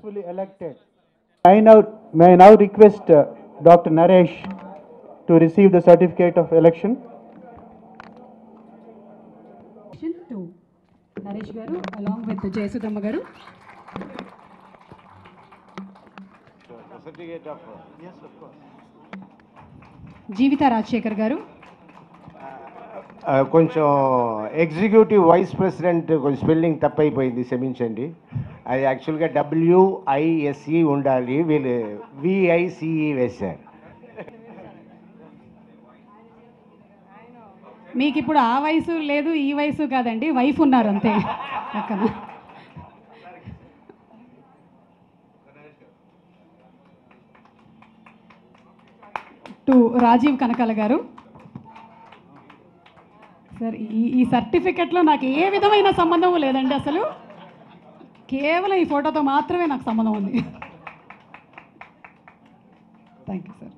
successfully elected. May I now request Dr. Naresh to receive the certificate of election. To Naresh Garu along with Jayasudamma Garu. Certificate of Yes, of course. Jeevita Rajshekhar Garu. కొంచెం executive vice president కొంచెం spelling తప్పైపోయింది, క్షమించండి. అది యాక్చువల్గా WISE ఉండాలి, వీళ్ళు VICE వేశారు. మీకు ఇప్పుడు ఆ వయసు లేదు, ఈ వయసు కాదండి, వైఫ్ ఉన్నారు అంతే పక్కన. టు రాజీవ్ కనకాల గారు. సార్ ఈ సర్టిఫికెట్లో నాకు ఏ విధమైన సంబంధం లేదండి, అసలు కేవలం ఈ ఫోటోతో మాత్రమే నాకు సంబంధం ఉంది. Thank you sir.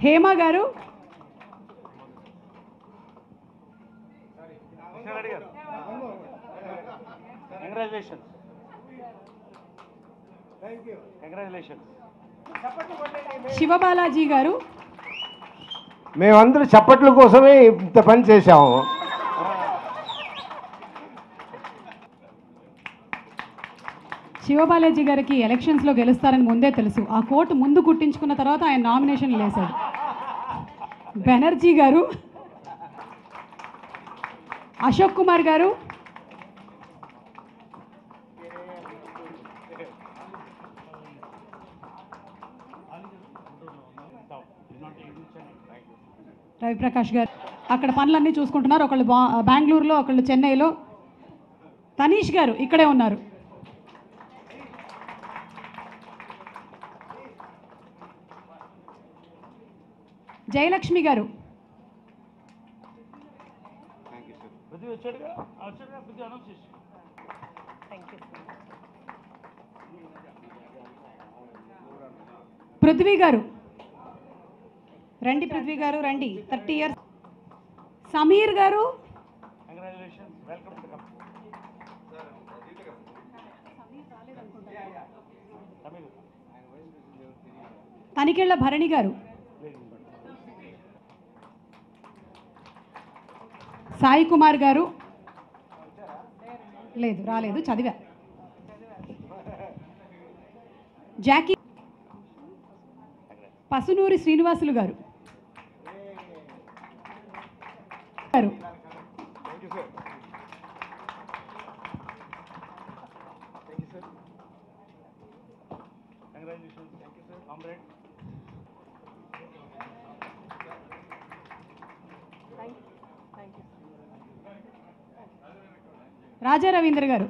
హేమ గారు. శివబాలాజీ గారు. మేమందరూ చప్పట్ల కోసమే ఇంత పని చేశాము. శివబాలాజీ గారికి ఎలక్షన్స్లో గెలుస్తారని ముందే తెలుసు. ఆ కోటు ముందు కుట్టించుకున్న తర్వాత ఆయన నామినేషన్ వేశాడు. బెనర్జీ గారు. అశోక్ కుమార్ గారు. రవిప్రకాష్ గారు అక్కడ పనులన్నీ చూసుకుంటున్నారు. ఒకళ్ళు బెంగళూరులో, ఒకళ్ళు చెన్నైలో. తనీష్ గారు ఇక్కడే ఉన్నారు. జయలక్ష్మి గారు. పృథ్వీ గారు రండి. పృథ్వీ గారు రండి. 30 years. సమీర్ గారు. తనికెళ్ళ భరణి గారు. సాయి కుమార్ గారు. లేదు, రాలేదు, చదివా. జాకీ. పసునూరి శ్రీనివాసులు గారు. రాజా రవీంద్ర గారు.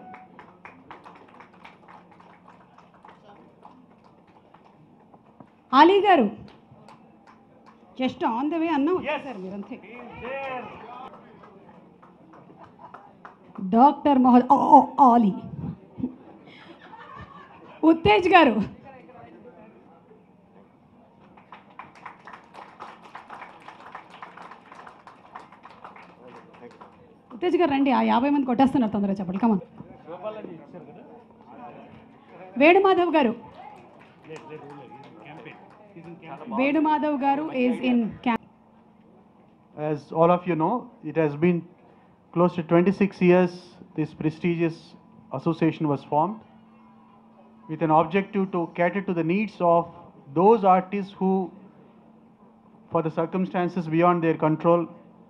అలీ గారు. జస్ట్ ఆన్ ద వే అన్నాం సార్ మీరంతే. డాక్టర్ మొహద్ ఆలీ. ఉత్తేజ్ గారు. ఉత్తేజ్ గారు రండి. ఆ 50 మంది కొట్టేస్తున్నారు, తొందరగా చెప్పండి. కమన్. వేణుమాధవ్ గారు. వేణుమాధవ్ గారు is in camp. As all of you know, it has been close to 26 years this prestigious association was formed with an objective to cater to the needs of those artists who, for the circumstances beyond their control,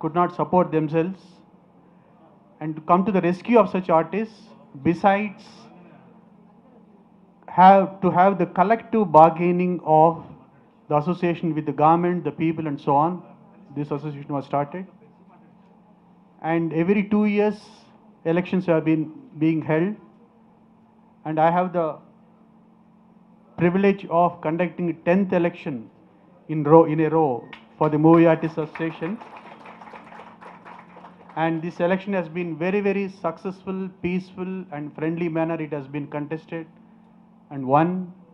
could not support themselves, and to come to the rescue of such artists. Besides, have the collective bargaining of the association with the government, the people, and so on. This association was started, and every 2 years elections have been being held, and I have the privilege of conducting 10th election in a row for the Movie Artists Association. And this election has been very, very successful, peaceful, and friendly manner. It has been contested and won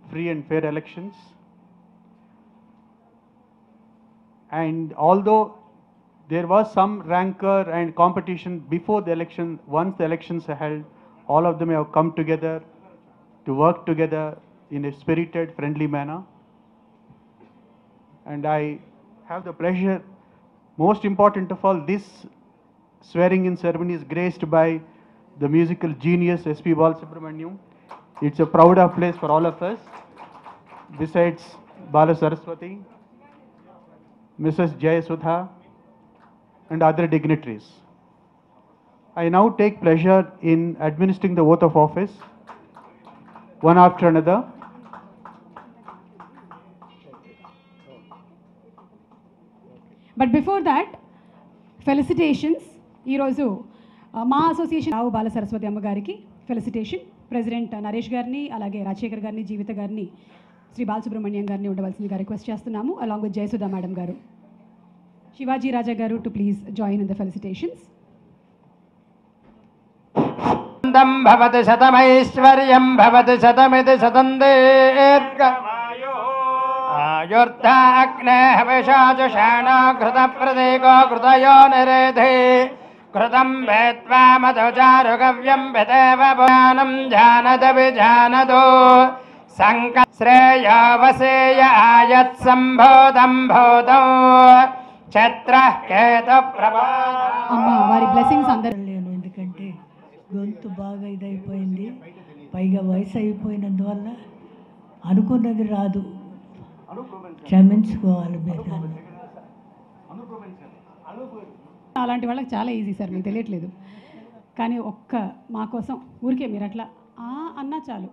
free and fair elections. And although there was some rancor and competition before the election. Once the elections are held, all of them have come together to work together in a spirited, friendly manner. And I have the pleasure, most important of all, this swearing-in ceremony is graced by the musical genius S.P. Balasubramaniam. It's a proud of place for all of us. Besides Bala Saraswati, Mrs. Jayasudha, and other dignitaries. I now take pleasure in administering the oath of office, one after another. But before that felicitations ఈరోజు మా association రావు బాల సరస్వతి అమ్మగారికి felicitation, president Naresh గారిని, అలాగే రాజశేఖర్ గారిని, జీవిత గారిని, శ్రీ బాలసుబ్రహ్మణ్యం గారిని ఉండవలసిందిగా request చేస్తున్నాము, along with Jayasudha madam గారు. శివాజీ రాజా గారు to please join in the felicitations. భవతి శతమైశ్వర్యం భవతి శతమితి శతందేర్ఘమాయో ఆయుర్ధాగ్నే హవిషాజుషాణో కృతప్రదీకో కృతయో నిరేధే కృతం వేత్వా మధుచారుగవ్యం విదేవ పురాణం జానద విజానదో సంక శ్రేయోవసేయ ఆయత్ సంభూతం భూతం ఛత్ర కేతు ప్రభా. అమ్మ వారి బ్లెస్సింగ్స్ అందరూ. లేను, ఎందుకంటే గొంతు బాగా ఇదైపోయింది, పైగా వయసు అయిపోయినందువల్ల అనుకున్నది రాదు, క్షమించుకోవాలి మీరు. అలాంటి వాళ్ళకి చాలా ఈజీ సార్, మీకు తెలియట్లేదు. కానీ ఒక్క మా కోసం ఊరికే మీరు అట్లా అన్నా చాలు.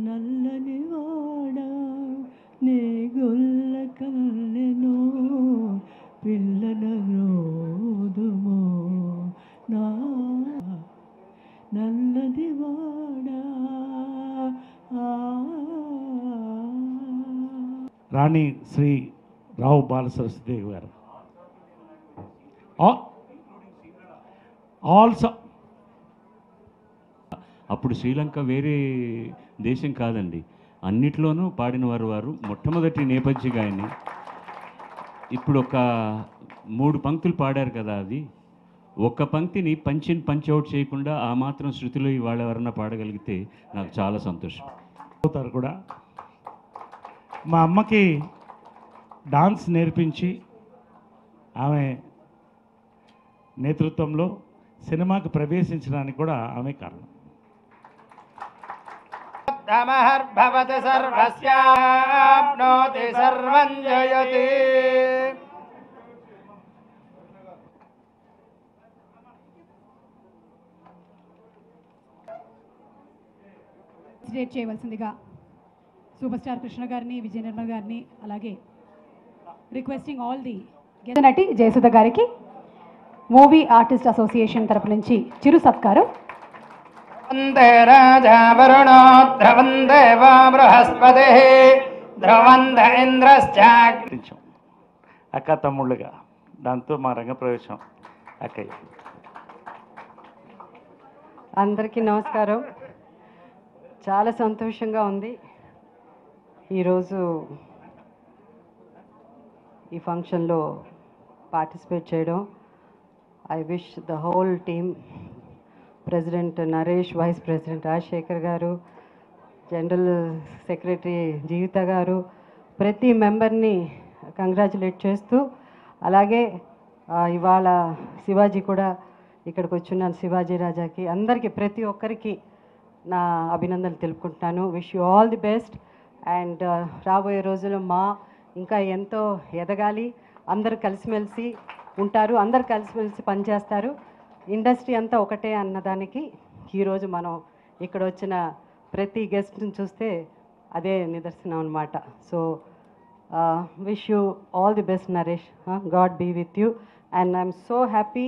నల్లని వాడ నే గొల్ల కల్లెను పిల్లన రోదుమో నా నల్లది వాడ. రాణి శ్రీ రావు బాల సరస్వతి గారు ఆల్సో. అప్పుడు శ్రీలంక వేరే దేశం కాదండి, అన్నిట్లోనూ పాడిన వారు మొట్టమొదటి నేపథ్య గాయని. ఇప్పుడు ఒక 3 పంక్తులు పాడారు కదా, అది ఒక్క పంక్తిని పంచౌట్ చేయకుండా ఆ మాత్రం శృతిలో ఇవాళ ఎవరన్నా పాడగలిగితే నాకు చాలా సంతోషం అవుతారు కూడా. మా అమ్మకి డాన్స్ నేర్పించి ఆమె నేతృత్వంలో సినిమాకి ప్రవేశించడానికి కూడా ఆమె కారణం. తమహర్భవతి సర్వస్యాప్నోతి సర్వం జయతి. స్టేట్ చేయవలసిందిగా సూపర్ స్టార్ కృష్ణ గారిని, విజయ నిర్మల్ గారిని, అలాగే రిక్వెస్టింగ్ ఆల్ ది నటి జయసుధ గారికి మూవీ ఆర్టిస్ట్ అసోసియేషన్ తరపు నుంచి చిరు సత్కారం. వందే రాజా వరుణో ధ్రువం దేవో బృహస్పతి ధ్రువంద ఇంద్రశ్చాగ్ని. అక్క తమ్ముళ్ళుగా దాంతో మా రంగప్రవేశం అక్కయ్య. అందరికీ నమస్కారం. చాలా సంతోషంగా ఉంది ఈరోజు ఈ ఫంక్షన్లో పార్టిసిపేట్ చేయడం. I wish the whole team, president Naresh, vice president Rajasekhar గారు, జనరల్ సెక్రటరీ జీవిత గారు, ప్రతి మెంబర్ని కంగ్రాచులేట్ చేస్తూ, అలాగే ఇవాళ శివాజీ కూడా ఇక్కడికి వచ్చిన శివాజీ రాజాకి, అందరికీ ప్రతి ఒక్కరికి నా అభినందనలు తెలుపుకుంటున్నాను. Wish you all the best. And రాబోయే రోజుల్లో ఇంకా ఎంతో ఎదగాలి, అందరూ కలిసిమెలిసి ఉంటారు, అందరు కలిసిమెలిసి పనిచేస్తారు, ఇండస్ట్రీ అంతా ఒకటే అన్నదానికి ఈరోజు మనం ఇక్కడ వచ్చిన ప్రతి గెస్ట్ని చూస్తే అదే నిదర్శనం అన్నమాట. So wish you all the best Naresh, God be with you. And I'm so happy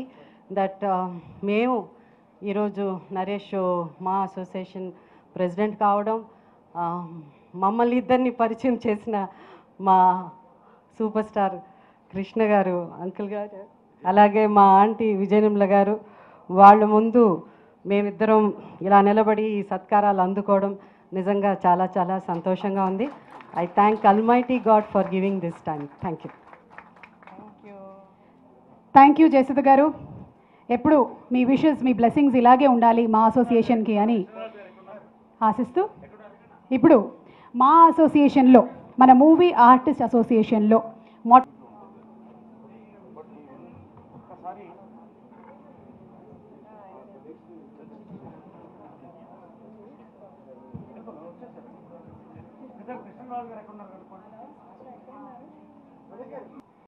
that మేము ఈరోజు నరేష్ మా అసోసియేషన్ ప్రెసిడెంట్ కావడం, మమ్మల్ని ఇద్దరిని పరిచయం చేసిన మా సూపర్ స్టార్ కృష్ణ గారు, అంకుల్ గారు, అలాగే మా ఆంటీ విజయనిర్మల గారు, వాళ్ళ ముందు మేమిద్దరం ఇలా నిలబడి ఈ సత్కారాలు అందుకోవడం నిజంగా చాలా చాలా సంతోషంగా ఉంది. I thank almighty God for giving this time. Thank you. Thank you Jayasudha గారు. ఎప్పుడు మీ విషెస్, మీ బ్లెస్సింగ్స్ ఇలాగే ఉండాలి మా అసోసియేషన్కి అని ఆశిస్తూ, ఇప్పుడు మా అసోసియేషన్లో, మన మూవీ ఆర్టిస్ట్ అసోసియేషన్లో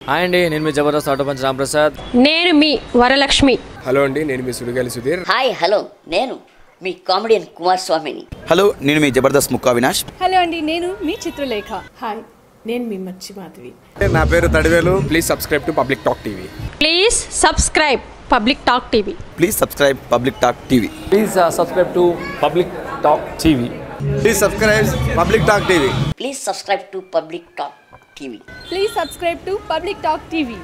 హాయ్ అండి, నేను మీ జబర్దస్త్ ఆటో పంచ్ రాంప్రసాద్. నేను మీ వరలక్ష్మి. హలో అండి, నేను మీ సుడిగాలి సుధీర్. హాయ్ హలో, నేను మీ కామెడియన్ కుమార్ స్వామిని. హలో, నేను మీ జబర్దస్త్ ముక్కా వినాష్. హలో అండి, నేను మీ చిత్రలేఖ. హాయ్, నేను మీ మచ్చి మాధవి. నా పేరు Thadivelu. Please subscribe to public talk TV. Please subscribe public talk TV. Please subscribe public talk TV. Please subscribe to public talk TV. Please subscribe public talk TV. Please subscribe to public talk TV. Please subscribe to public talk TV.